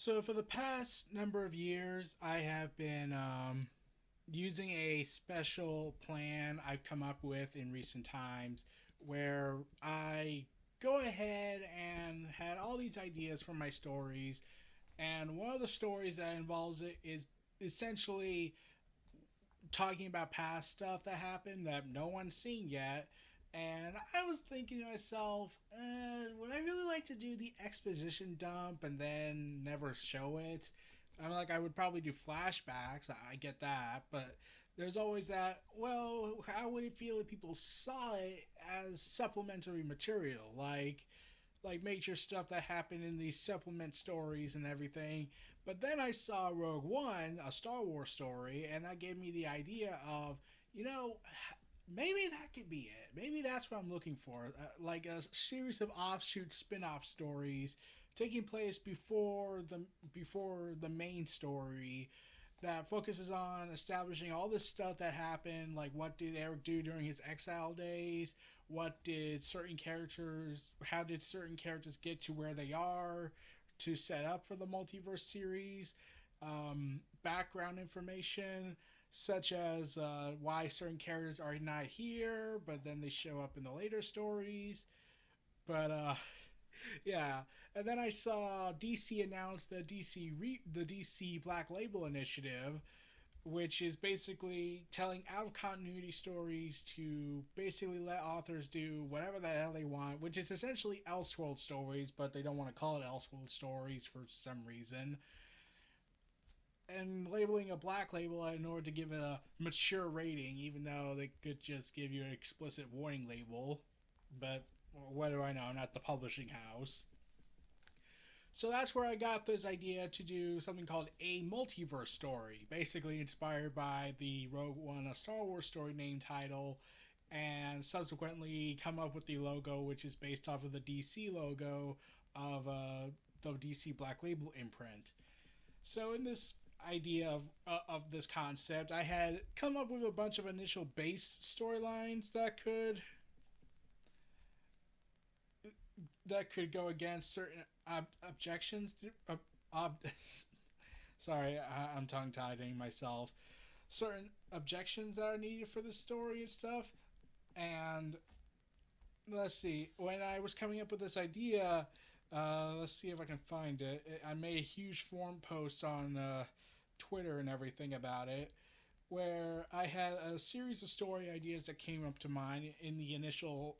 So for the past number of years, I have been using a special plan I've come up with in recent times where I go ahead and had all these ideas for my stories. And one of the stories that involves it is essentially talking about past stuff that happened that no one's seen yet. And I was thinking to myself, would I really like to do the exposition dump and then never show it? I'm like, I would probably do flashbacks. I get that, but there's always that. Well, how would it feel if people saw it as supplementary material, like major stuff that happened in these supplement stories and everything? But then I saw Rogue One, a Star Wars story, and that gave me the idea of, you know, maybe that could be it. Maybe that's what I'm looking for. Like a series of offshoot spin-off stories taking place before the main story that focuses on establishing all this stuff that happened, like what did Eric do during his exile days, what did certain characters how did certain characters get to where they are to set up for the multiverse series, background information such as why certain characters are not here, but then they show up in the later stories. But yeah, and then I saw DC announce the DC Black Label Initiative, which is basically telling out of continuity stories to basically let authors do whatever the hell they want, which is essentially Elseworld stories, but they don't want to call it Elseworld stories for some reason, and labeling a black label in order to give it a mature rating, even though they could just give you an explicit warning label. But what do I know? I'm not the publishing house. So that's where I got this idea to do something called a multiverse story, basically inspired by the Rogue One, a Star Wars story name title, and subsequently come up with the logo, which is based off of the DC logo of the DC Black Label imprint. So in this idea of this concept, I had come up with a bunch of initial base storylines that could go against certain objections. Ob- Sorry, I'm tongue tied myself. Certain objections that are needed for the story and stuff. And let's see, when I was coming up with this idea, let's see if I can find it. I made a huge forum post on Twitter and everything about it, where I had a series of story ideas that came up to mind in the initial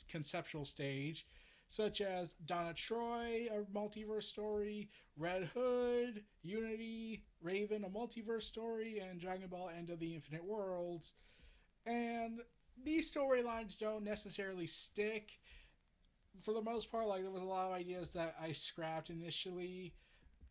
conceptual stage, such as Donna Troy, a multiverse story, Red Hood, Unity, Raven, a multiverse story, and Dragon Ball End of the Infinite Worlds. And these storylines don't necessarily stick for the most part. Like, there was a lot of ideas that I scrapped initially.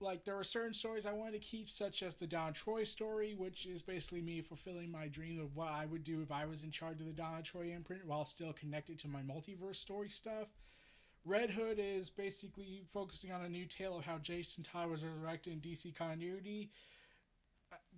Like, there were certain stories I wanted to keep, such as the Donna Troy story, which is basically me fulfilling my dream of what I would do if I was in charge of the Donna Troy imprint while still connected to my multiverse story stuff. Red Hood is basically focusing on a new tale of how Jason Todd was resurrected in DC continuity.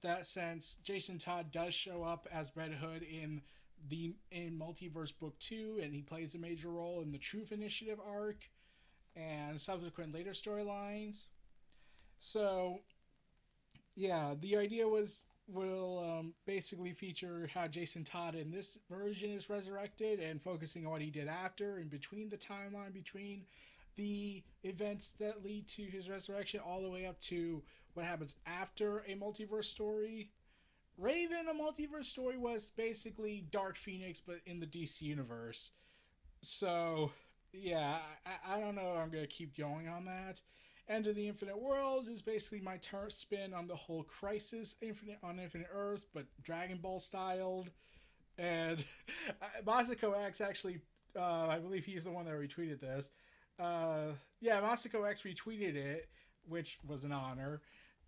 That sense, Jason Todd does show up as Red Hood in Multiverse Book 2, and he plays a major role in the Truth Initiative arc and subsequent later storylines. So, yeah, the idea will basically feature how Jason Todd in this version is resurrected and focusing on what he did after and between the timeline between the events that lead to his resurrection all the way up to what happens after a multiverse story. Raven, a multiverse story, was basically Dark Phoenix but in the DC universe. So, yeah, I don't know if I'm going to keep going on that. End of the Infinite Worlds is basically my spin on the whole Crisis Infinite Earth, but Dragon Ball styled. And Masako X actually, I believe he's the one that retweeted this. Yeah, Masako X retweeted it, which was an honor.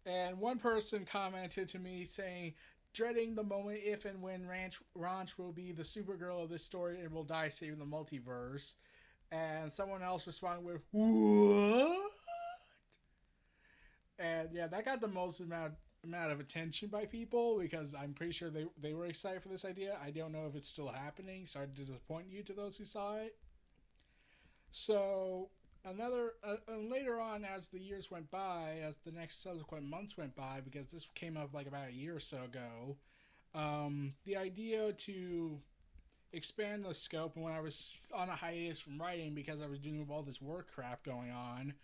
And one person commented to me saying, dreading the moment if and when Ranch will be the Supergirl of this story and will die saving the multiverse. And someone else responded with, "What?" And yeah, that got the most amount of attention by people because I'm pretty sure they were excited for this idea. I don't know if it's still happening. Sorry to disappoint you to those who saw it. So And later on, as the years went by, as the next subsequent months went by, because this came up like about a year or so ago, the idea to expand the scope, and when I was on a hiatus from writing because I was doing all this work crap going on,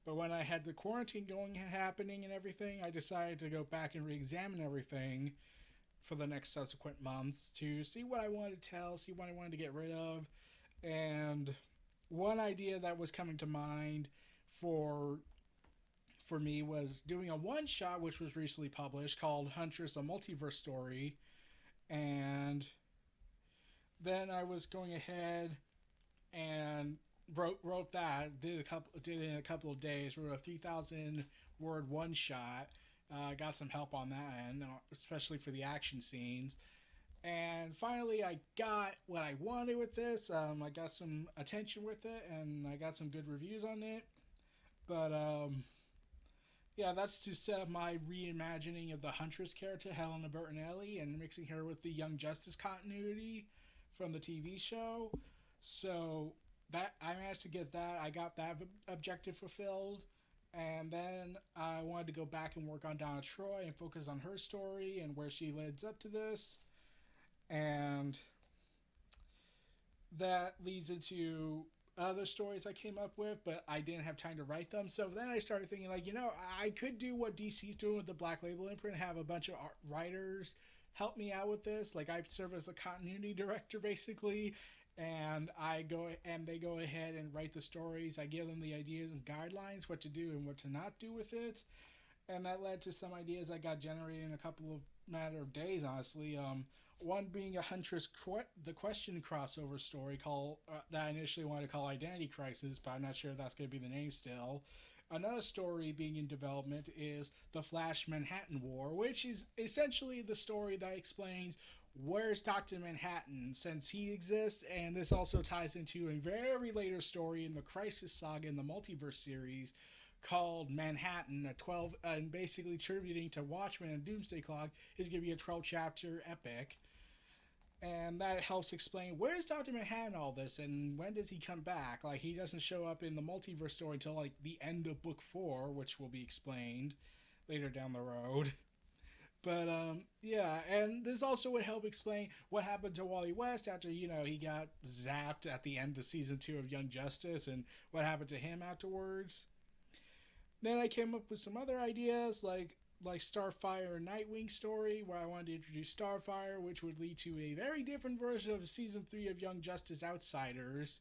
but when I had the quarantine going happening and everything, I decided to go back and re-examine everything for the next subsequent months to see what I wanted to tell, see what I wanted to get rid of, and one idea that was coming to mind for for me was doing a one shot which was recently published called Huntress: A Multiverse Story, and then I was going ahead and wrote that, did it in a couple of days, wrote a 3,000 word one shot. Got some help on that end, especially for the action scenes. And finally, I got what I wanted with this. I got some attention with it, and I got some good reviews on it. But yeah, that's to set up my reimagining of the Huntress character, Helena Bertinelli, and mixing her with the Young Justice continuity from the TV show. So that I managed to get that. I got that objective fulfilled. And then I wanted to go back and work on Donna Troy and focus on her story and where she leads up to this. And that leads into other stories I came up with, but I didn't have time to write them. So then I started thinking, like, I could do what DC's doing with the Black Label imprint, have a bunch of writers help me out with this. Like, I serve as the continuity director, basically, and they go ahead and write the stories. I give them the ideas and guidelines, what to do and what to not do with it. And that led to some ideas I got generated in a couple of matter of days, honestly. One being a Huntress the Question crossover story called that I initially wanted to call Identity Crisis, but I'm not sure if that's going to be the name still. Another story being in development is the Flash Manhattan War, which is essentially the story that explains where's Dr. Manhattan since he exists, and this also ties into a very later story in the Crisis Saga in the Multiverse series called Manhattan, a 12, and basically tributing to Watchmen and Doomsday Clock is going to be a 12 chapter epic. And that helps explain where's Dr. Manhattan all this and when does he come back. Like, he doesn't show up in the Multiverse story until like the end of book 4, which will be explained later down the road. But yeah, and this also would help explain what happened to Wally West after, he got zapped at the end of season 2 of Young Justice, and what happened to him afterwards. Then I came up with some other ideas like Starfire and Nightwing story, where I wanted to introduce Starfire, which would lead to a very different version of season 3 of Young Justice Outsiders.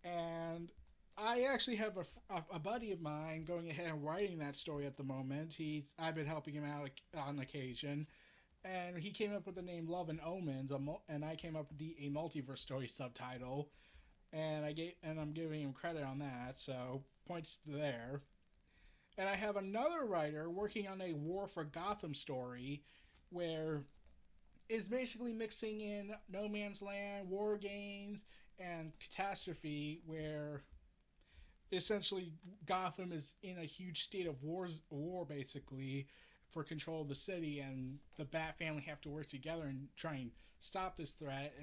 And I actually have a buddy of mine going ahead and writing that story at the moment. I've been helping him out on occasion, and he came up with the name Love and Omens, and I came up with a multiverse story subtitle, and I'm giving him credit on that. So points there. And I have another writer working on a War for Gotham story where it's basically mixing in No Man's Land, War Games, and Catastrophe, where essentially Gotham is in a huge state of war basically for control of the city, and the Bat family have to work together and try and stop this threat,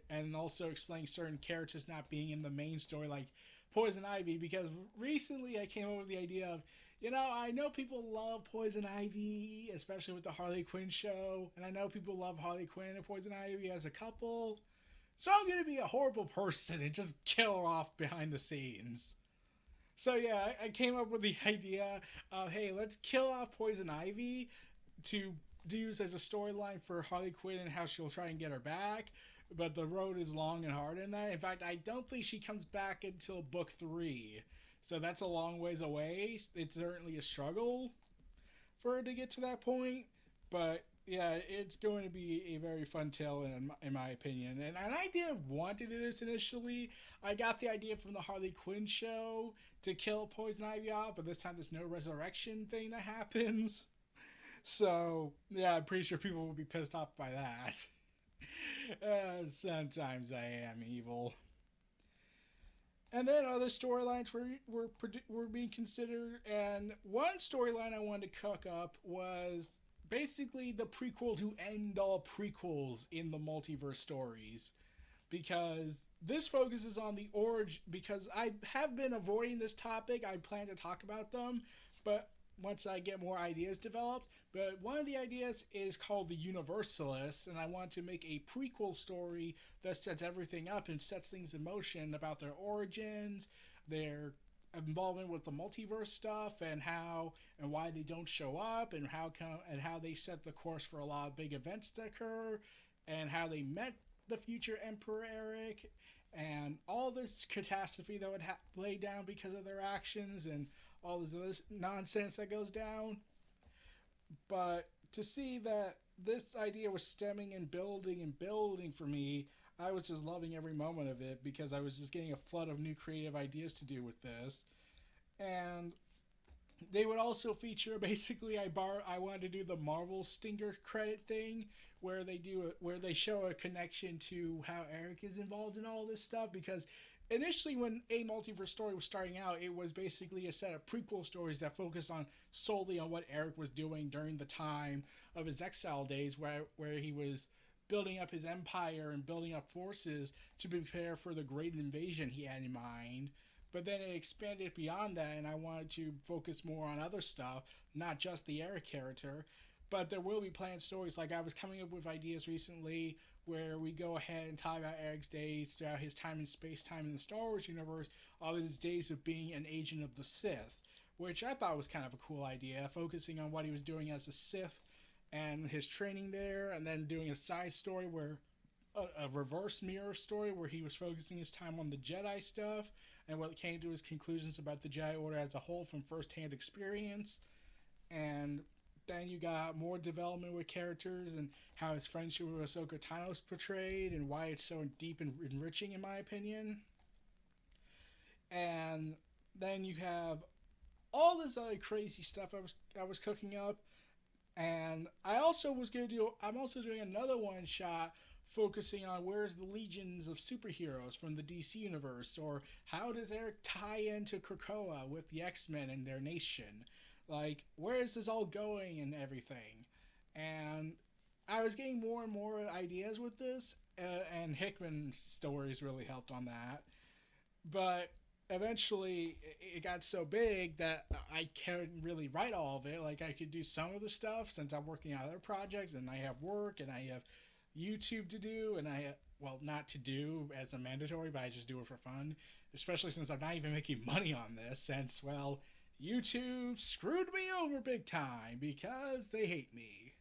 and also explain certain characters not being in the main story, like Poison Ivy, because recently I came up with the idea of, I know people love Poison Ivy, especially with the Harley Quinn show, and I know people love Harley Quinn and Poison Ivy as a couple, so I'm going to be a horrible person and just kill her off behind the scenes. So yeah, I came up with the idea of, hey, let's kill off Poison Ivy to use as a storyline for Harley Quinn and how she'll try and get her back, but the road is long and hard in that. In fact, I don't think she comes back until book 3. So that's a long ways away. It's certainly a struggle for her to get to that point. But yeah, it's going to be a very fun tale in my opinion. And I didn't want to do this initially. I got the idea from the Harley Quinn show to kill Poison Ivy off, but this time there's no resurrection thing that happens. So yeah, I'm pretty sure people will be pissed off by that. Sometimes I am evil. And then other storylines were being considered, and one storyline I wanted to cook up was basically the prequel to end all prequels in the multiverse stories. because this focuses on the origin. Because I have been avoiding this topic, I plan to talk about them, but once I get more ideas developed. But one of the ideas is called the Universalists, and I want to make a prequel story that sets everything up and sets things in motion about their origins, their involvement with the multiverse stuff, and how and why they don't show up, and how they set the course for a lot of big events to occur, and how they met the future Emperor Eric, and all this catastrophe that would lay down because of their actions, and all this nonsense that goes down. But to see that this idea was stemming and building for me, I was just loving every moment of it because I was just getting a flood of new creative ideas to do with this. And they would also feature basically I wanted to do the Marvel Stinger credit thing where they show a connection to how Eric is involved in all this stuff, because initially when a multiverse story was starting out, it was basically a set of prequel stories that focus on solely on what Eric was doing during the time of his exile days, where he was building up his empire and building up forces to prepare for the great invasion he had in mind. But then it expanded beyond that, and I wanted to focus more on other stuff, not just the Eric character. But there will be planned stories. Like, I was coming up with ideas recently where we go ahead and talk about Eric's days throughout his time in space-time in the Star Wars universe, all his days of being an agent of the Sith, which I thought was kind of a cool idea, focusing on what he was doing as a Sith and his training there, and then doing a side story where a reverse mirror story where he was focusing his time on the Jedi stuff and what came to his conclusions about the Jedi Order as a whole from first-hand experience. And then you got more development with characters and how his friendship with Ahsoka Tano is portrayed and why it's so deep and enriching, in my opinion. And then you have all this other crazy stuff I was cooking up. And I'm also doing another one shot focusing on where's the legions of superheroes from the DC universe, or how does Eric tie into Krakoa with the X-Men and their nation. Like, where is this all going and everything? And I was getting more and more ideas with this, and Hickman's stories really helped on that. But eventually, it got so big that I couldn't really write all of it. Like, I could do some of the stuff since I'm working on other projects, and I have work, and I have YouTube to do, and not to do as a mandatory, but I just do it for fun. Especially since I'm not even making money on this, since, well, YouTube screwed me over big time because they hate me.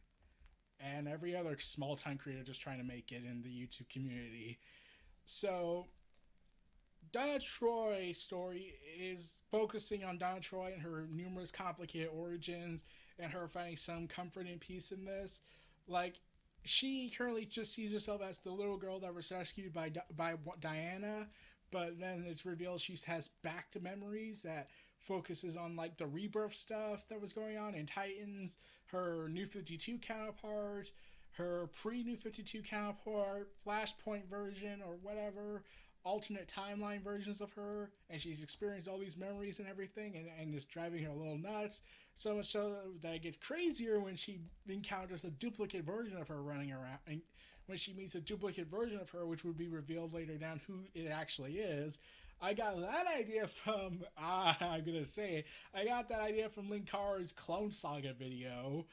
And every other small-time creator just trying to make it in the YouTube community. So, Donna Troy's story is focusing on Donna Troy and her numerous complicated origins and her finding some comfort and peace in this. Like, she currently just sees herself as the little girl that was rescued by Diana, but then it's revealed she has back to memories that focuses on like the rebirth stuff that was going on in Titans, her New 52 counterpart, her pre-New 52 counterpart, Flashpoint version or whatever, alternate timeline versions of her, and she's experienced all these memories and everything, and it's driving her a little nuts. So much so that it gets crazier when she encounters a duplicate version of her running around, and when she meets a duplicate version of her, which would be revealed later down who it actually is. I got that idea from, I'm going to say it, I got that idea from Linkar's Clone Saga video,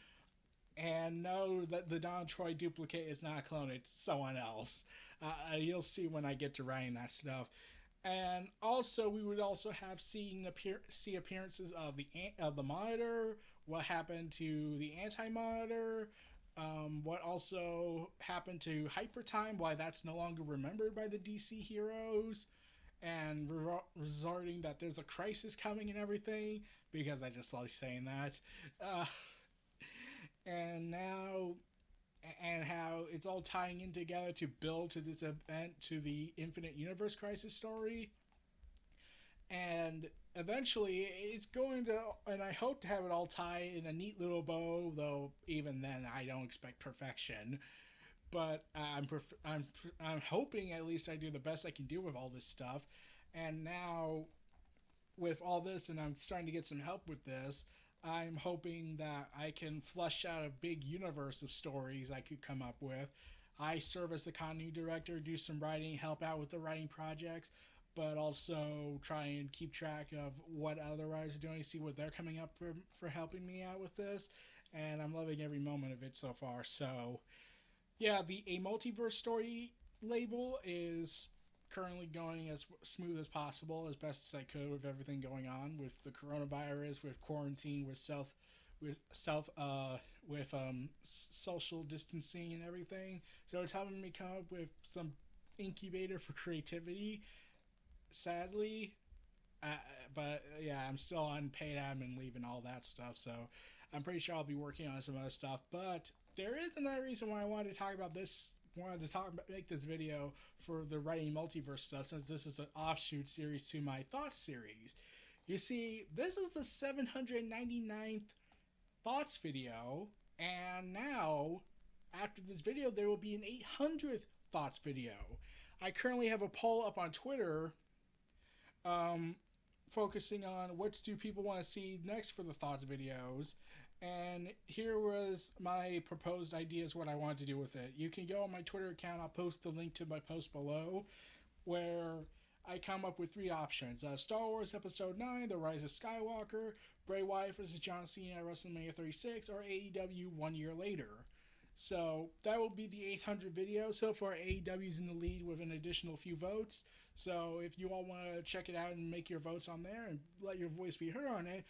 and no, that the Donna Troy duplicate is not a clone, it's someone else. You'll see when I get to writing that stuff. And also, we would also have see appearances of the Monitor, what happened to the Anti-Monitor, what also happened to Hyper Time, why that's no longer remembered by the DC heroes, and resorting that there's a crisis coming and everything, because I just love saying that. And now, and how it's all tying in together to build to this event, to the Infinite Universe Crisis story. And eventually it's going to, and I hope to have it all tie in a neat little bow, though even then I don't expect perfection. But I'm hoping at least I do the best I can do with all this stuff. And now with all this, and I'm starting to get some help with this, I'm hoping that I can flush out a big universe of stories I could come up with. I serve as the continuity director, do some writing, help out with the writing projects, but also try and keep track of what other writers are doing, see what they're coming up for helping me out with this. And I'm loving every moment of it so far. So, yeah, the A Multiverse Story label is currently going as smooth as possible, as best as I could with everything going on with the coronavirus, with quarantine, with self with social distancing and everything. So it's helping me come up with some incubator for creativity. Sadly, uh, but yeah, I'm still on paid admin leave and all that stuff. So I'm pretty sure I'll be working on some other stuff. But there is another reason why I wanted to talk about this. Wanted to talk about make this video for the writing multiverse stuff, since this is an offshoot series to my thoughts series. You see, this is the 799th thoughts video, and now after this video there will be an 800th thoughts video. I currently have a poll up on Twitter um, focusing on what do people want to see next for the thoughts videos. And here was my proposed ideas, what I wanted to do with it. You can go on my Twitter account. I'll post the link to my post below, where I come up with three options: Star Wars Episode 9, The Rise of Skywalker, Bray Wyatt vs. John Cena at WrestleMania 36, or AEW 1 year later. So that will be the 800 video. So far, AEW is in the lead with an additional few votes. So if you all want to check it out and make your votes on there and let your voice be heard on it,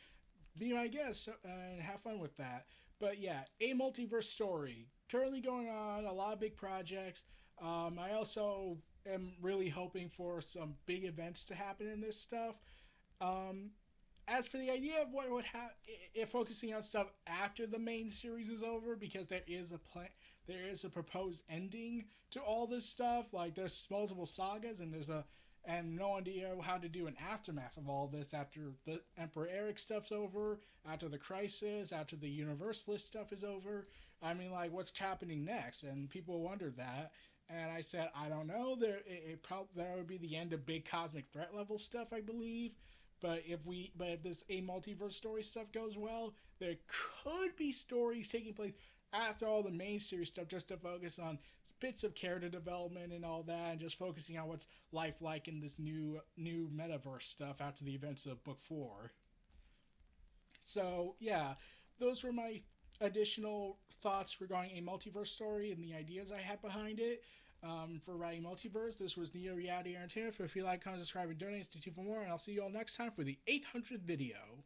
be my guest and have fun with that. But yeah, A Multiverse Story currently going on, a lot of big projects. I also am really hoping for some big events to happen in this stuff. Um, as for the idea of what would happen, if focusing on stuff after the main series is over, because there is a plan, there is a proposed ending to all this stuff. Like there's multiple sagas, and there's a and no idea how to do an aftermath of all this after the Emperor Eric stuff's over, after the Crisis, after the Universalist stuff is over. I mean, like, what's happening next? And people wondered that. And I said, I don't know. That would be the end of big cosmic threat level stuff, I believe. But if this A Multiverse Story stuff goes well, there could be stories taking place after all the main series stuff, just to focus on bits of character development and all that, and just focusing on what's life like in this new metaverse stuff after the events of book 4. So yeah, those were my additional thoughts regarding A Multiverse Story and the ideas I had behind it. For writing Multiverse, this was Neo Reality Entertainment. If you like, comment, subscribe, and donate, stay tuned for more, and I'll see you all next time for the 800th video.